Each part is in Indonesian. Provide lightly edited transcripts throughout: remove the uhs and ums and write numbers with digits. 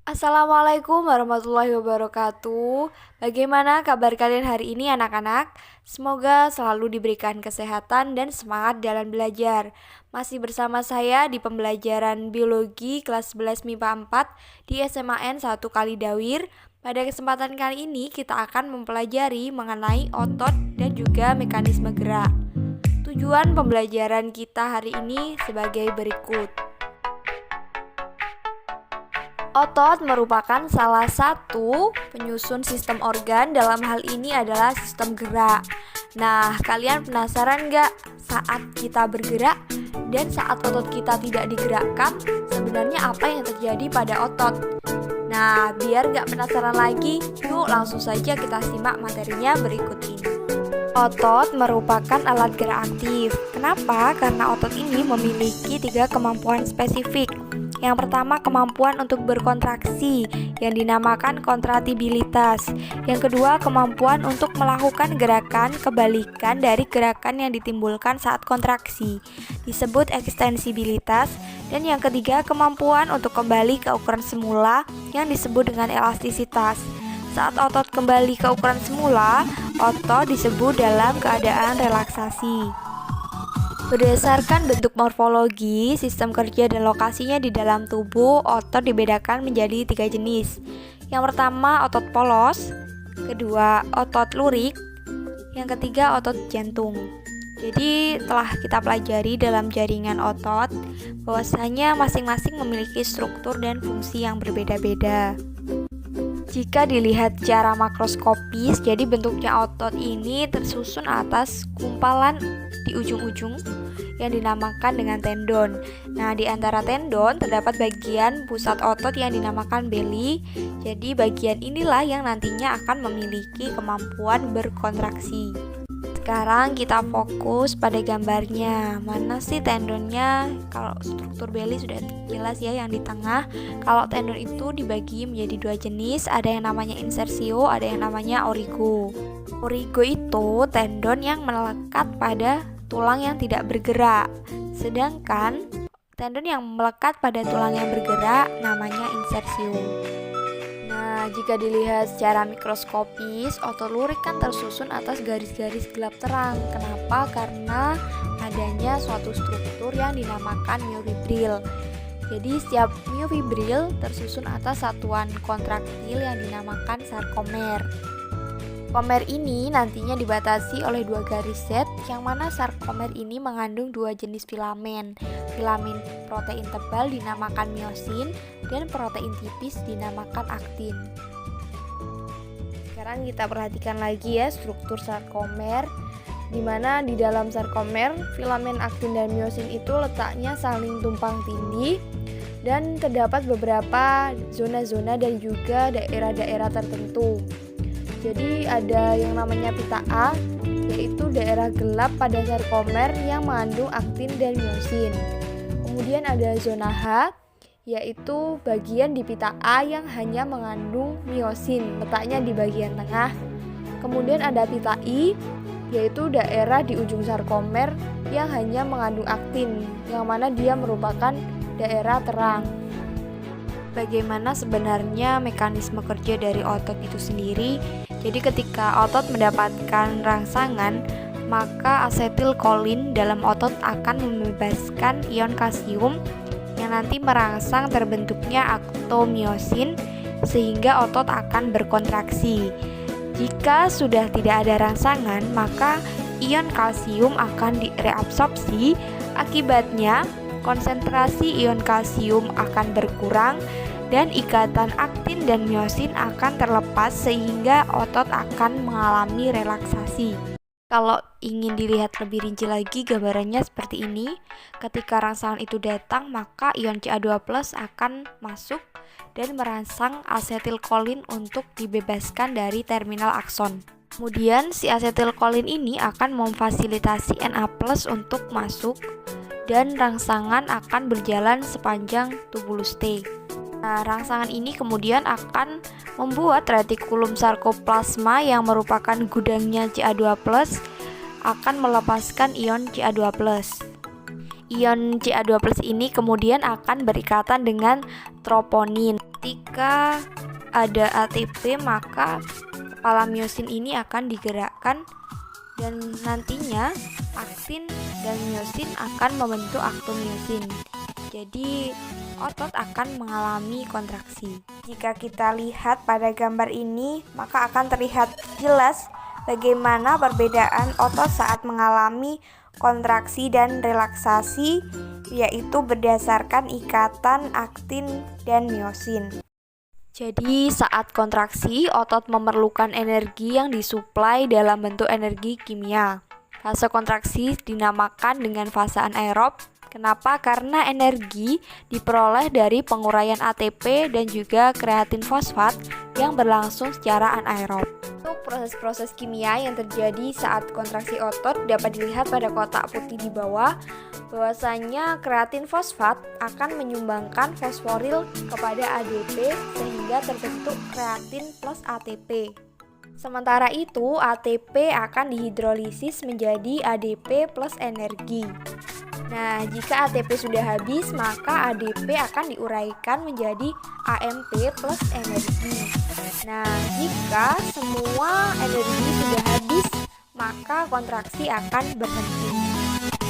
Assalamualaikum warahmatullahi wabarakatuh. Bagaimana kabar kalian hari ini anak-anak? Semoga selalu diberikan kesehatan dan semangat dalam belajar. Masih bersama saya di pembelajaran biologi kelas 11 MIPA 4 di SMAN 1 Kalidawir. Pada kesempatan kali ini kita akan mempelajari mengenai otot dan juga mekanisme gerak. Tujuan pembelajaran kita hari ini sebagai berikut. Otot merupakan salah satu penyusun sistem organ, dalam hal ini adalah sistem gerak. Nah, kalian penasaran nggak saat kita bergerak dan saat otot kita tidak digerakkan, sebenarnya apa yang terjadi pada otot? Nah, biar nggak penasaran lagi, yuk langsung saja kita simak materinya berikut ini. Otot merupakan alat gerak aktif. Kenapa? Karena otot ini memiliki 3 kemampuan spesifik. Yang pertama, kemampuan untuk berkontraksi yang dinamakan kontratibilitas. Yang kedua, kemampuan untuk melakukan gerakan kebalikan dari gerakan yang ditimbulkan saat kontraksi, disebut ekstensibilitas. Dan yang ketiga, kemampuan untuk kembali ke ukuran semula yang disebut dengan elastisitas. Saat otot kembali ke ukuran semula, otot disebut dalam keadaan relaksasi. Berdasarkan bentuk morfologi, sistem kerja dan lokasinya di dalam tubuh, otot dibedakan menjadi 3 jenis. Yang pertama, otot polos. Kedua, otot lurik. Yang ketiga, otot jantung. Jadi telah kita pelajari dalam jaringan otot bahwasanya masing-masing memiliki struktur dan fungsi yang berbeda-beda. Jika dilihat secara makroskopis, jadi bentuknya otot ini tersusun atas gumpalan di ujung-ujung yang dinamakan dengan tendon. Nah, di antara tendon terdapat bagian pusat otot yang dinamakan beli. Jadi bagian inilah yang nantinya akan memiliki kemampuan berkontraksi. Sekarang kita fokus pada gambarnya. Mana sih tendonnya? Kalau struktur beli sudah jelas ya, yang di tengah. Kalau tendon itu dibagi menjadi 2 jenis, ada yang namanya insersio, ada yang namanya origo. Origo itu tendon yang melekat pada tulang yang tidak bergerak. Sedangkan tendon yang melekat pada tulang yang bergerak namanya insersio. Nah, jika dilihat secara mikroskopis, otot lurik kan tersusun atas garis-garis gelap terang. Kenapa? Karena adanya suatu struktur yang dinamakan myofibril. Jadi setiap myofibril tersusun atas satuan kontraktil yang dinamakan sarkomer. Sarkomer ini nantinya dibatasi oleh 2 garis Z, yang mana sarkomer ini mengandung 2 jenis filamen. Filamen protein tebal dinamakan miosin dan protein tipis dinamakan aktin. Sekarang kita perhatikan lagi ya struktur sarkomer, di mana di dalam sarkomer filamen aktin dan miosin itu letaknya saling tumpang tindih dan terdapat beberapa zona-zona dan juga daerah-daerah tertentu. Jadi ada yang namanya pita A, yaitu daerah gelap pada sarkomer yang mengandung aktin dan miosin. Kemudian ada zona H, yaitu bagian di pita A yang hanya mengandung miosin, letaknya di bagian tengah. Kemudian ada pita I, yaitu daerah di ujung sarkomer yang hanya mengandung aktin, yang mana dia merupakan daerah terang. Bagaimana sebenarnya mekanisme kerja dari otot itu sendiri? Jadi ketika otot mendapatkan rangsangan, maka asetilkolin dalam otot akan membebaskan ion kalsium yang nanti merangsang terbentuknya aktomiosin sehingga otot akan berkontraksi. Jika sudah tidak ada rangsangan, maka ion kalsium akan direabsorpsi. Akibatnya konsentrasi ion kalsium akan berkurang dan ikatan aktin dan miosin akan terlepas sehingga otot akan mengalami relaksasi. Kalau ingin dilihat lebih rinci lagi, gambarannya seperti ini. Ketika rangsangan itu datang, maka ion Ca2+ akan masuk dan merangsang asetilkolin untuk dibebaskan dari terminal akson. Kemudian si asetilkolin ini akan memfasilitasi Na+ untuk masuk dan rangsangan akan berjalan sepanjang tubulus T. Nah, rangsangan ini kemudian akan membuat retikulum sarkoplasma yang merupakan gudangnya Ca2+ akan melepaskan ion Ca2+. Ion Ca2+ ini kemudian akan berikatan dengan troponin. ketika ada ATP maka kepala miosin ini akan digerakkan dan nantinya aktin dan miosin akan membentuk aktomiosin. Jadi otot akan mengalami kontraksi. Jika kita lihat pada gambar ini, maka akan terlihat jelas bagaimana perbedaan otot saat mengalami kontraksi dan relaksasi, yaitu berdasarkan ikatan aktin dan miosin. Jadi saat kontraksi, otot memerlukan energi yang disuplai dalam bentuk energi kimia. Fase kontraksi dinamakan dengan fase anaerob. Kenapa? Karena energi diperoleh dari penguraian ATP dan juga kreatin fosfat yang berlangsung secara anaerob. Untuk proses-proses kimia yang terjadi saat kontraksi otot dapat dilihat pada kotak putih di bawah, bahwasanya kreatin fosfat akan menyumbangkan fosforil kepada ADP sehingga terbentuk kreatin plus ATP. Sementara itu, ATP akan dihidrolisis menjadi ADP plus energi. Nah, jika ATP sudah habis, maka ADP akan diuraikan menjadi AMP plus energi. Nah, jika semua energi sudah habis, maka kontraksi akan berhenti.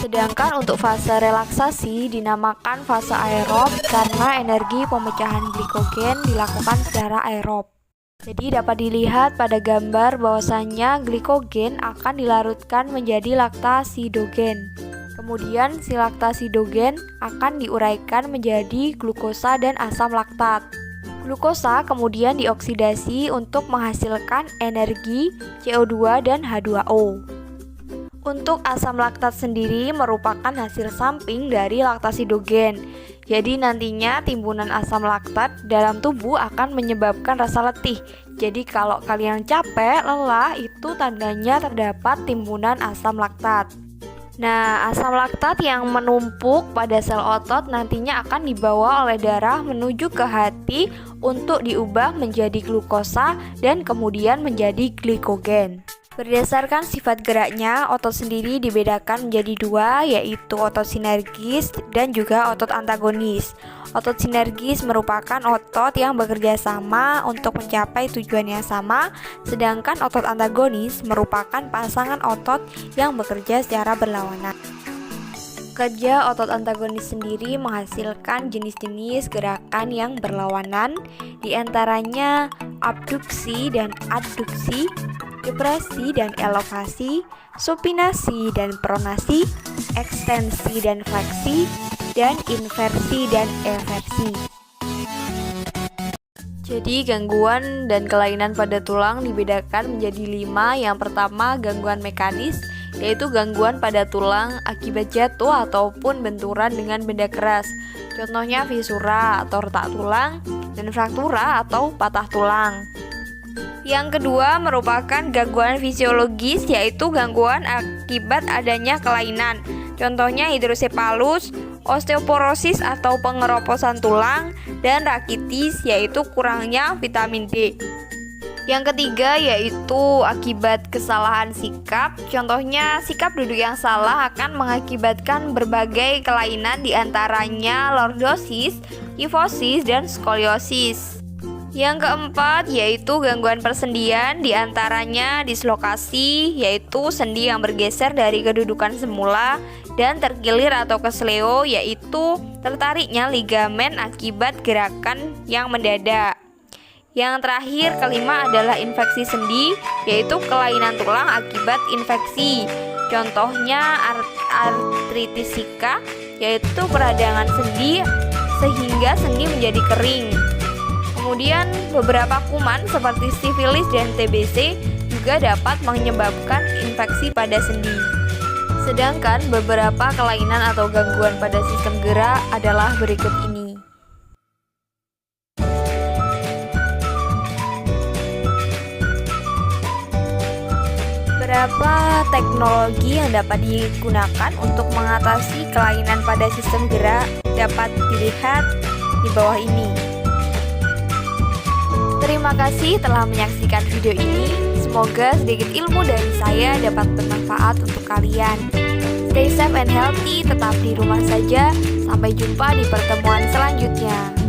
Sedangkan untuk fase relaksasi dinamakan fase aerob karena energi pemecahan glikogen dilakukan secara aerob. Jadi dapat dilihat pada gambar bahwasannya glikogen akan dilarutkan menjadi laktasidogen. Kemudian si laktasidogen akan diuraikan menjadi glukosa dan asam laktat. Glukosa kemudian dioksidasi untuk menghasilkan energi CO2 dan H2O. Untuk asam laktat sendiri merupakan hasil samping dari laktasidogen. Jadi nantinya timbunan asam laktat dalam tubuh akan menyebabkan rasa letih. Jadi kalau kalian capek, lelah, itu tandanya terdapat timbunan asam laktat. Nah, asam laktat yang menumpuk pada sel otot nantinya akan dibawa oleh darah menuju ke hati untuk diubah menjadi glukosa dan kemudian menjadi glikogen. Berdasarkan sifat geraknya, otot sendiri dibedakan menjadi dua, yaitu otot sinergis dan juga otot antagonis. Otot sinergis merupakan otot yang bekerja sama untuk mencapai tujuan yang sama, sedangkan otot antagonis merupakan pasangan otot yang bekerja secara berlawanan. Kerja otot antagonis sendiri menghasilkan jenis-jenis gerakan yang berlawanan, diantaranya abduksi dan adduksi, depresi dan elevasi, supinasi dan pronasi, ekstensi dan fleksi, dan inversi dan eversi. Jadi gangguan dan kelainan pada tulang dibedakan menjadi 5. Yang pertama, gangguan mekanis, yaitu gangguan pada tulang akibat jatuh ataupun benturan dengan benda keras. Contohnya fisura atau retak tulang dan fraktura atau patah tulang. Yang kedua merupakan gangguan fisiologis, yaitu gangguan akibat adanya kelainan. Contohnya hidrosepalus, osteoporosis atau pengeroposan tulang, dan rakitis, yaitu kurangnya vitamin D. Yang ketiga yaitu akibat kesalahan sikap. Contohnya sikap duduk yang salah akan mengakibatkan berbagai kelainan, diantaranya lordosis, kifosis, dan skoliosis. Yang keempat yaitu gangguan persendian, diantaranya dislokasi, yaitu sendi yang bergeser dari kedudukan semula, dan terkilir atau kesleo, yaitu tertariknya ligamen akibat gerakan yang mendadak. Yang terakhir kelima adalah infeksi sendi, yaitu kelainan tulang akibat infeksi. Contohnya artritis sika, yaitu peradangan sendi sehingga sendi menjadi kering. Kemudian beberapa kuman seperti sifilis dan TBC juga dapat menyebabkan infeksi pada sendi. Sedangkan beberapa kelainan atau gangguan pada sistem gerak adalah berikut ini. Beberapa teknologi yang dapat digunakan untuk mengatasi kelainan pada sistem gerak dapat dilihat di bawah ini. Terima kasih telah menyaksikan video ini. Semoga sedikit ilmu dari saya dapat bermanfaat untuk kalian. Stay safe and healthy, tetap di rumah saja. Sampai jumpa di pertemuan selanjutnya.